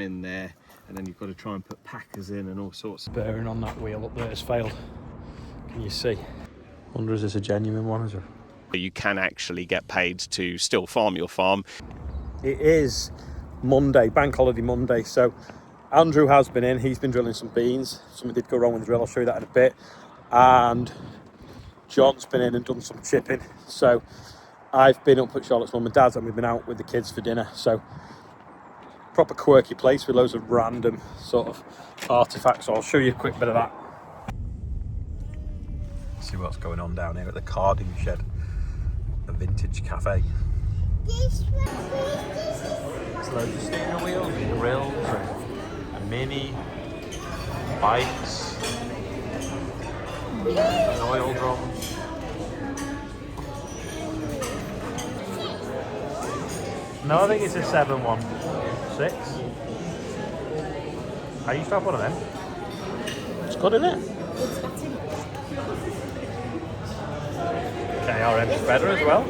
in there, and then you've got to try and put packers in and all sorts. Bearing on that wheel up there has failed. Can you see? I wonder, is this a genuine one? Is it? You can actually get paid to still farm your farm. It is Monday, bank holiday Monday, so Andrew has been in. He's been drilling some beans. Something did go wrong with the drill, I'll show you that in a bit. And John's been in and done some chipping. So I've been up at Charlotte's mum and dad's, and we've been out with the kids for dinner. So proper quirky place with loads of random sort of artifacts. So I'll show you a quick bit of that. See what's going on down here at the carding shed, a vintage cafe. There's loads of steering wheels and grills and a mini, bikes, and oil drums. No, I think it's a 716. I used to have one of them. It's good, isn't it? KRM's better as well.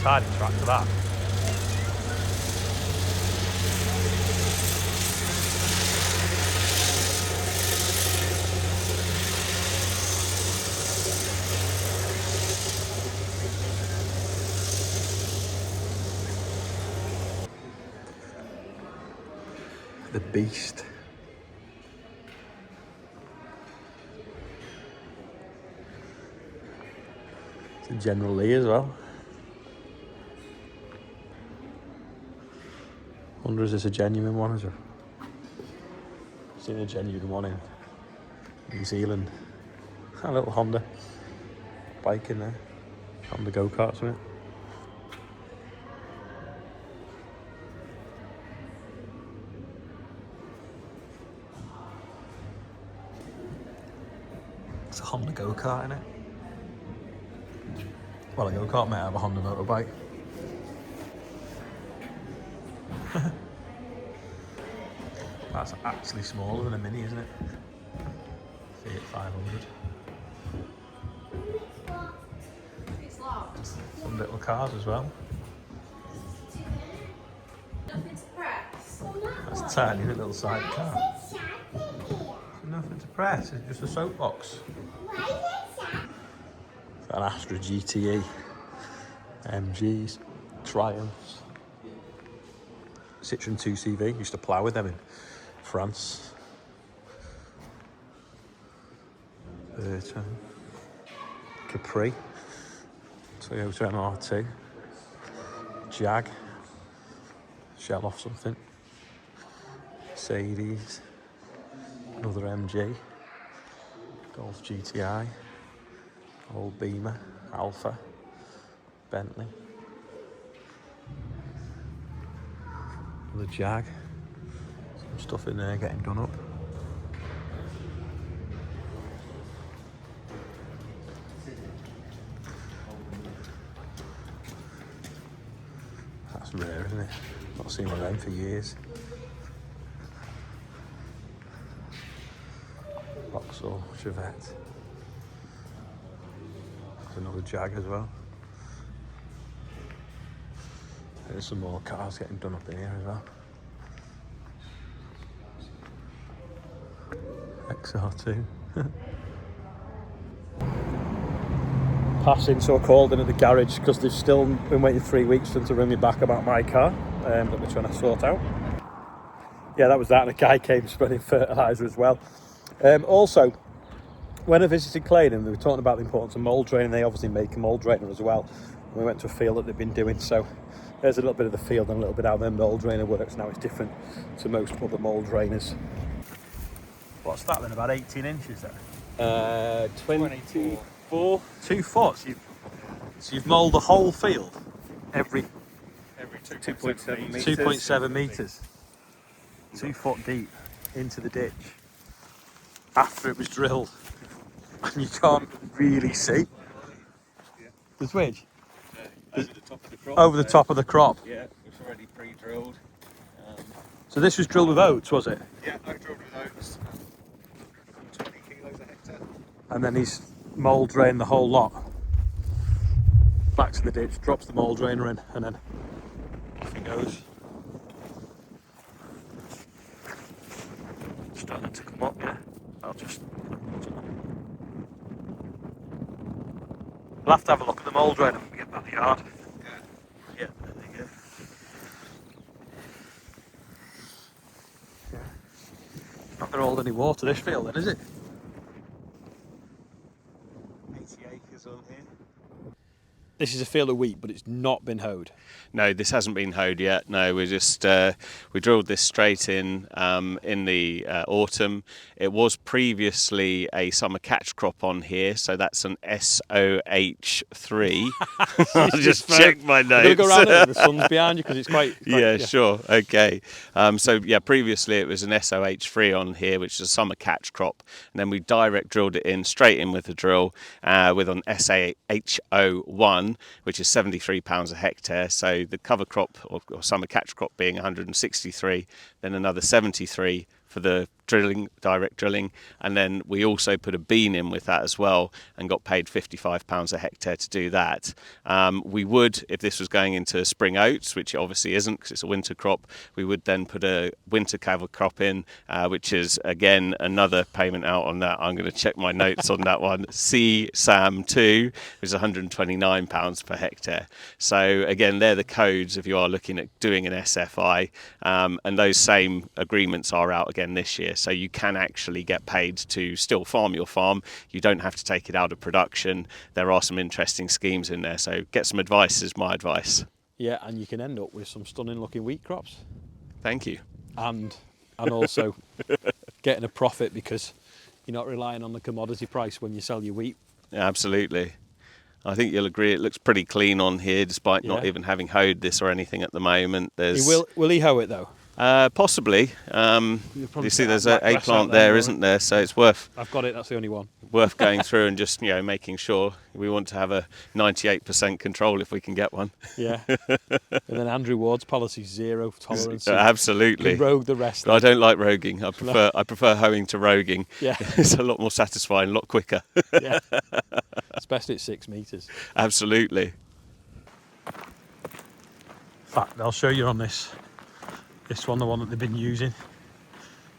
Tidy track to that. The beast. It's a General Lee as well. Wonder, is this a genuine one? Is it? I've seen a genuine one in New Zealand. A little Honda bike in there. Honda go-karts with it. It's a Honda go-kart in it. Well, a go-kart might have a Honda motorbike. That's actually smaller than a Mini, isn't it? Fiat 500. Some little cars as well. That's a tiny little side car. Nothing to press, it's just a soapbox. An Astra GTE, MGs, Triumphs, Citroen 2CV, used to plough with them in France. Fert, Capri, Toyota MR2, Jag, shell off something, Mercedes, another MG, Golf GTI, old Beamer, Alpha, Bentley, another Jag, some stuff in there getting done up. That's rare, isn't it? Not seen one of them for years. Vauxhall Chevette. Another Jag as well. There's some more cars getting done up in here as well. XR2. Passing, so called in at the garage because they've still been waiting 3 weeks for them to ring me back about my car that they're trying to sort out. Yeah, that was that, and a guy came spreading fertiliser as well. Also, when I visited Claydon, they were talking about the importance of mould draining. They obviously make a mould drainer as well. And we went to a field that they've been doing, so there's a little bit of the field and a little bit how their mould drainer works. Now it's different to most other mould drainers. What's that then, about 18 inches there? 24. 2 foot? So you've moulded the whole field? Every 2.7 metres. 2.7 metres. 2 foot deep into the ditch after it was drilled. And you can't really see. Yeah. The switch? Over the top of the crop. Over the top of the crop? Yeah, it's already pre-drilled. So this was drilled with oats, was it? Yeah, I drilled with oats. 20 kilos a hectare. And then he's mould drained the whole lot? back to the ditch, drops the mould drainer in, and then off he goes. Starting to come up, yeah. I'll just... We'll have to have a look at the mould drainer when we get back to the yard. Yeah, there you go. Yeah. Not going to hold any water this field then, is it? 80 acres on here. This is a field of wheat, but it's not been hoed. No, this hasn't been hoed yet. No, we just we drilled this straight in the autumn. It was previously a summer catch crop on here, so that's an SOH3. I'll just check my notes. You're going to go around it, the sun's behind you because it's quite yeah, sure, okay. So yeah, previously it was an SOH3 on here, which is a summer catch crop, and then we direct drilled it in straight in with the drill with an SAHO1, which is 73 pounds a hectare. So the cover crop or summer catch crop being 163, then another 73 for the direct drilling, and then we also put a bean in with that as well and got paid £55 a hectare to do that. We would, if this was going into spring oats, which it obviously isn't because it's a winter crop, we would then put a winter cover crop in, which is again another payment out on that. I'm going to check my notes on that one. CSAM2, which is £129 per hectare. So again, they're the codes if you are looking at doing an SFI, and those same agreements are out again this year. So you can actually get paid to still farm your farm. You don't have to take it out of production. There are some interesting schemes in there. So get some advice is my advice. Yeah, and you can end up with some stunning looking wheat crops. Thank you. And also getting a profit because you're not relying on the commodity price when you sell your wheat. Yeah, absolutely. I think you'll agree it looks pretty clean on here despite not even having hoed this or anything at the moment. Will he hoe it though? Possibly. You see there's a plant there, isn't there? So it's worth... I've got it, that's the only one. Worth going through and just, making sure. We want to have a 98% control if we can get one. Yeah. And then Andrew Ward's policy, zero tolerance. Absolutely. You rogue the rest. I don't like roguing. I prefer hoeing to roguing. Yeah. It's a lot more satisfying, a lot quicker. Yeah. Especially at 6 metres. Absolutely. In fact, I'll show you on this one, the one that they've been using,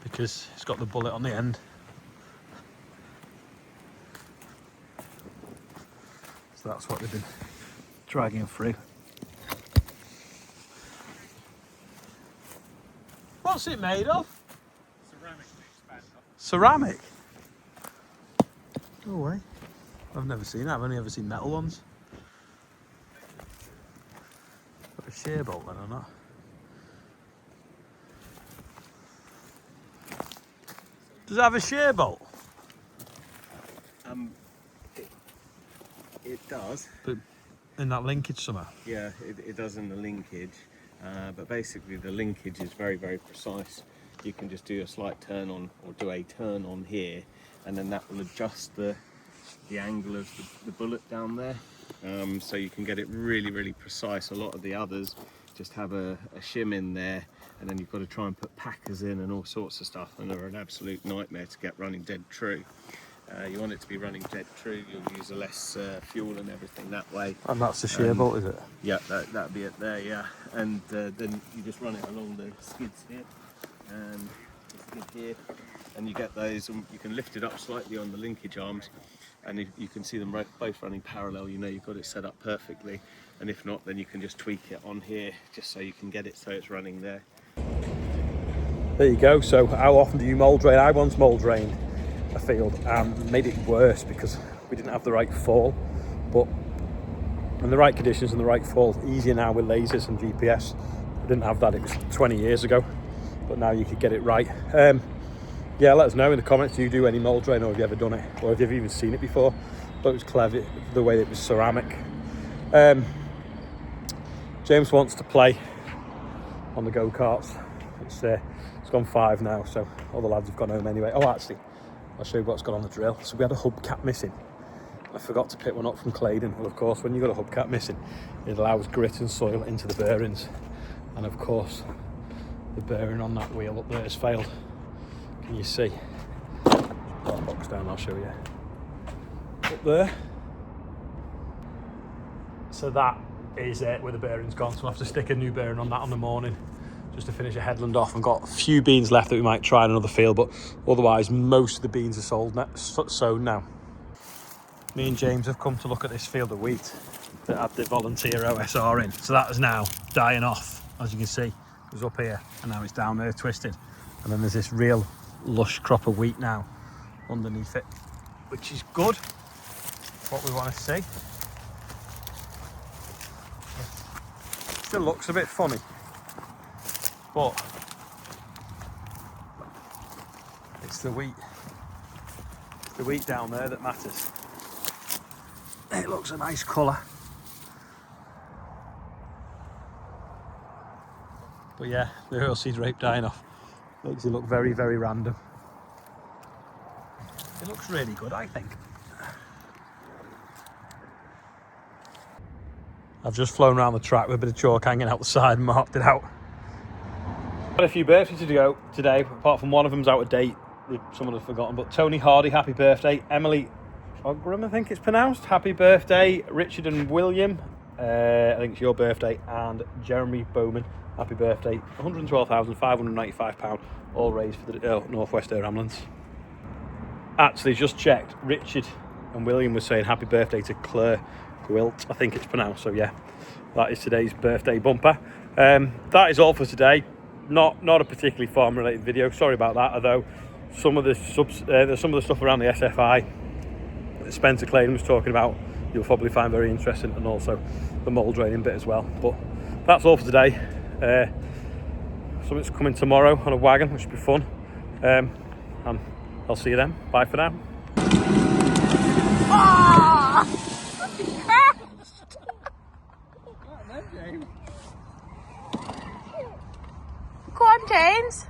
because it's got the bullet on the end. So that's what they've been dragging through. What's it made of? Ceramic? No way. I've never seen that. I've only ever seen metal ones. Got a shear bolt then or not? Does it have a shear bolt? It does. But in that linkage somewhere? Yeah, it does in the linkage. But basically the linkage is very, very precise. You can just do a slight turn on or do a turn on here, and then that will adjust the angle of the bullet down there. So you can get it really, really precise. A lot of the others just have a shim in there, and then you've got to try and put packers in and all sorts of stuff, and they're an absolute nightmare to get running dead true. You want it to be running dead true, you'll use less fuel and everything that way. And that's the shear bolt, is it? Yeah, that'd be it there, yeah. And then you just run it along the skids here, and the skid here, and you get those, and you can lift it up slightly on the linkage arms, and you can see them both running parallel. You've got it set up perfectly, and if not, then you can just tweak it on here, just so you can get it so it's running there. There you go. So how often do you mould drain? I once mould drained a field and made it worse because we didn't have the right fall, but in the right conditions and the right fall. Easier now with lasers and GPS. We didn't have that, it was 20 years ago, but now you could get it right. Yeah, let us know in the comments, do you do any mould drain, or have you ever done it, or have you even seen it before? But it was clever the way it was ceramic. James wants to play on the go-karts. It's gone 5 now, so all the lads have gone home anyway. Oh, actually, I'll show you what's gone on the drill. So we had a hubcap missing. I forgot to pick one up from Claydon. Well, of course, when you've got a hubcap missing, it allows grit and soil into the bearings. And of course, the bearing on that wheel up there has failed. Can you see? Put that box down, I'll show you. Up there. So that is it with the bearings gone. So we'll have to stick a new bearing on that on the morning just to finish a headland off. I've got a few beans left that we might try in another field, but otherwise most of the beans are sown now. Me and James have come to look at this field of wheat that had the volunteer OSR in. So that is now dying off, as you can see. It was up here and now it's down there twisted. And then there's this real lush crop of wheat now underneath it, which is good. What we want to see. Still looks a bit funny, but it's the wheat. It's the wheat down there that matters. It looks a nice colour. But yeah, the oilseed rape dying off makes it look very, very random. It looks really good, I think. I've just flown around the track with a bit of chalk hanging out the side and marked it out. Got a few birthdays to go today, apart from one of them's out of date. Someone had forgotten, but Tony Hardy, happy birthday. Emily Ogram, I think it's pronounced, happy birthday. Richard and William, I think it's your birthday. And Jeremy Bowman, happy birthday. £112,595, all raised for the North West Air Ambulance. Actually, just checked, Richard and William were saying happy birthday to Claire Gwilt, I think it's pronounced. So yeah, that is today's birthday bumper. That is all for today. Not a particularly farm related video, sorry about that, although some of the stuff around the SFI that Spencer Clayton was talking about you'll probably find very interesting, and also the mole draining bit as well. But that's all for today. Something's coming tomorrow on a wagon, which should be fun, and I'll see you then. Bye for now. Go on, James.